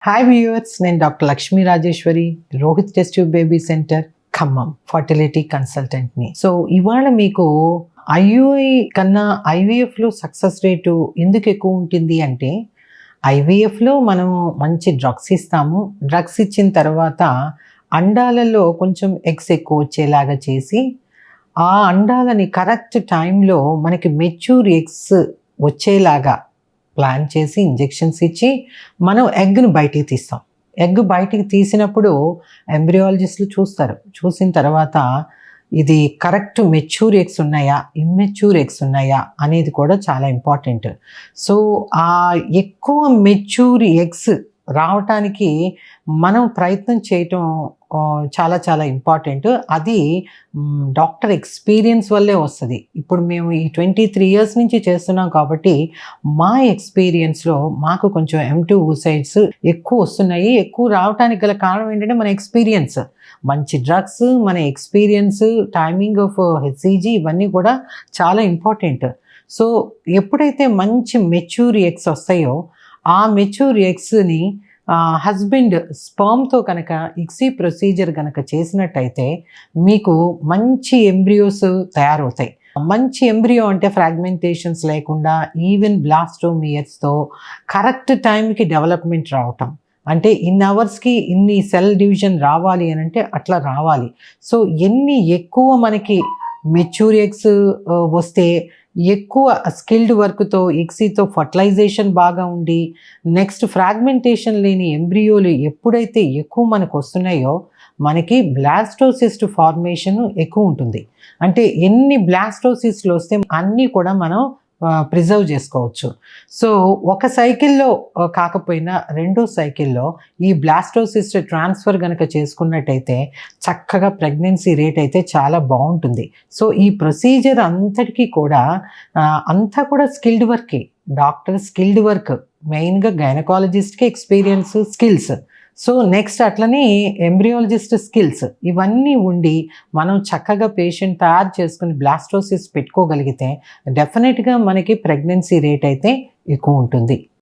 Hi viewers, నేను doctor Lakshmi Rajeshwari, Rohit test tube baby centre, Khammam fertility కన్సల్టెంట్ని. So ఇవాళ మీకు ఐయుఐ కన్నా ఐవీఎఫ్లో సక్సెస్ రేటు ఎందుకు ఎక్కువ ఉంటుంది అంటే, ఐవీఎఫ్లో మనం మంచి డ్రగ్స్ ఇస్తాము. డ్రగ్స్ ఇచ్చిన తర్వాత అండాలలో కొంచెం ఎగ్స్ ఎక్కువ వచ్చేలాగా చేసి, ఆ అండాలని కరెక్ట్ టైంలో మనకి మెచ్యూర్ ఎగ్స్ వచ్చేలాగా ప్లాన్ చేసి ఇంజెక్షన్స్ ఇచ్చి మనం ఎగ్ను బయటికి తీస్తాం. ఎగ్ బయటికి తీసినప్పుడు ఎంబ్రియాలజిస్టులు చూస్తారు. చూసిన తర్వాత ఇది కరెక్ట్ మెచ్యూర్ ఎగ్స్ ఉన్నాయా, ఇమ్మెచ్యూర్ ఎగ్స్ ఉన్నాయా అనేది కూడా చాలా ఇంపార్టెంట్. సో ఆ ఎక్కువ మెచ్యూర్ ఎగ్స్ రావటానికి మనం ప్రయత్నం చేయటం చాలా చాలా ఇంపార్టెంట్. అది డాక్టర్ ఎక్స్పీరియన్స్ వల్లే వస్తుంది. ఇప్పుడు మేము ఈ 23 ఇయర్స్ నుంచి చేస్తున్నాం కాబట్టి మా ఎక్స్పీరియన్స్లో మాకు కొంచెం M2 oocytes ఎక్కువ వస్తున్నాయి. ఎక్కువ రావడానికి గల కారణం ఏంటంటే మన ఎక్స్పీరియన్స్, మంచి డ్రగ్స్, మన ఎక్స్పీరియన్స్, టైమింగ్ ఆఫ్ హెచ్సిజీ ఇవన్నీ కూడా చాలా ఇంపార్టెంట్. సో ఎప్పుడైతే మంచి మెచ్యూర్ ఎగ్స్ వస్తాయో ఆ మెచ్యూర్ ఎగ్స్ని హస్బెండ్ స్పర్మ్తో కనుక ఇక్సీ ప్రొసీజర్ కనుక చేసినట్టయితే మీకు మంచి ఎంబ్రియోస్ తయారవుతాయి. మంచి ఎంబ్రియో అంటే ఫ్రాగ్మెంటేషన్స్ లేకుండా ఈవెన్ బ్లాస్టోమియర్స్తో కరెక్ట్ టైంకి డెవలప్మెంట్ రావటం. అంటే ఇన్ అవర్స్కి ఇన్ని సెల్ డివిజన్ రావాలి అని అంటే అట్లా రావాలి. సో ఎన్ని ఎక్కువ మనకి మెచ్యూర్ ఎగ్స్ వస్తే, ఎక్కువ స్కిల్డ్ వర్క్తో ఎగ్సీతో ఫర్టిలైజేషన్ బాగా ఉండి, నెక్స్ట్ ఫ్రాగ్మెంటేషన్ లేని ఎంబ్రియోలు ఎప్పుడైతే ఎక్కువ మనకు వస్తున్నాయో మనకి బ్లాస్టోసిస్ట్ ఫార్మేషన్ ఎక్కువ ఉంటుంది. అంటే ఎన్ని బ్లాస్టోసిస్ట్లు వస్తే అన్నీ కూడా మనం ప్రిజర్వ్ చేసుకోవచ్చు. సో ఒక సైకిల్లో కాకపోయినా రెండో సైకిల్లో ఈ బ్లాస్టోసిస్ట్ ట్రాన్స్ఫర్ కనుక చేసుకున్నట్టయితే చక్కగా ప్రెగ్నెన్సీ రేట్ అయితే చాలా బాగుంటుంది. సో ఈ ప్రొసీజర్ అంతటికీ కూడా అంతా కూడా స్కిల్డ్ వర్కే. డాక్టర్ స్కిల్డ్ వర్క్, మెయిన్గా గైనకాలజిస్ట్కి ఎక్స్పీరియన్స్, స్కిల్స్. సో నెక్స్ట్ అట్లనే ఎంబ్రియాలజిస్ట్ స్కిల్స్ ఇవన్నీ ఉండి మనం చక్కగా పేషెంట్ తయారు చేసుకుని బ్లాస్టోసిస్ పెట్టుకోగలిగితే డెఫినెట్గా మనకి ప్రెగ్నెన్సీ రేట్ అయితే ఎక్కువ ఉంటుంది.